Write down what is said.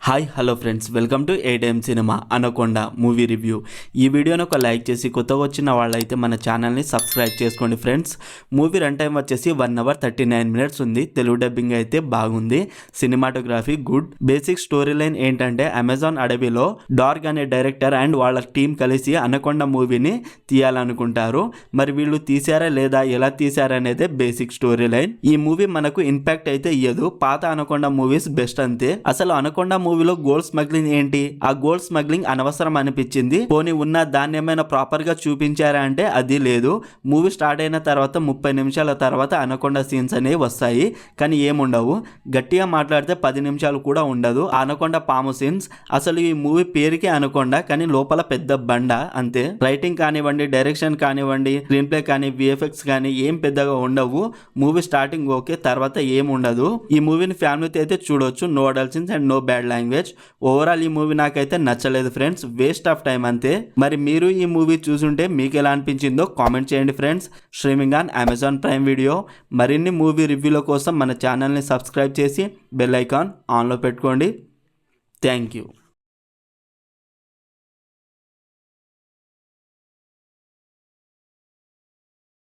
Hi hello friends, welcome to ADM cinema anaconda movie review. ఈ వీడియోని ఒక like చేసి కొత్తగా వచ్చిన వాళ్ళైతే మన ఛానల్ని సబ్స్క్రైబ్ చేసుకోండి ఫ్రెండ్స్. మూవీ రన్ టైం వచ్చేసి 1 hour 39 minutes ఉంది. తెలుగు డబ్బింగ్ అయితే బాగుంది, cinematography good. Basic story line ఏంటంటే, అమెజాన్ అడవిలో డార్క్ అనే డైరెక్టర్ అండ్ వాళ్ళ టీం కలిసి అనకొండ మూవీని తీయాలనుకుంటారు. మరి వీళ్ళు తీసారా లేదా, ఎలా తీసారనేదే బేసిక్ స్టోరీ లైన్. ఈ మూవీ మనకు ఇంపాక్ట్ అయితే ఇయ్యదు, పాత అనకొండ మూవీస్ బెస్ట్ అంతే. అసలు అనకొండ మూవీలో గోల్డ్ స్మగ్లింగ్ ఏంటి, ఆ గోల్డ్ స్మగ్లింగ్ అనవసరం అనిపించింది. పోనీ ఉన్న దాన్ని ఏమైనా ప్రాపర్ గా చూపించారా అంటే అది లేదు. మూవీ స్టార్ట్ అయిన తర్వాత 30 నిమిషాల తర్వాత అనకొండ సీన్స్ అనేవి వస్తాయి, కానీ ఏముండవు. గట్టిగా మాట్లాడితే 10 నిమిషాలు కూడా ఉండదు అనకొండ పాము సీన్స్. అసలు ఈ మూవీ పేరుకే అనకొండ, కానీ లోపల పెద్ద బండ అంతే. రైటింగ్ కానివ్వండి, డైరెక్షన్ కానివ్వండి, స్క్రీన్ ప్లే కానీ, విఎఫ్ఎక్స్ కానీ ఏం పెద్దగా ఉండవు. మూవీ స్టార్టింగ్ ఓకే, తర్వాత ఏం ఉండదు. ఈ మూవీని ఫ్యామిలీతో అయితే చూడొచ్చు, no adult scenes and no bad language. Overall ఈ మూవీ నాకైతే నచ్చలేదు ఫ్రెండ్స్, వేస్ట్ ఆఫ్ టైం అంతే. మరి మీరు ఈ మూవీ చూసుంటే మీకు ఎలా అనిపించిందో కామెంట్ చేయండి friends. Streaming on Amazon prime video. మరిన్ని మూవీ రివ్యూల కోసం మన ఛానల్ని సబ్స్క్రైబ్ చేసి బెల్ ఐకాన్ ఆన్లో పెట్టుకోండి. Thank you.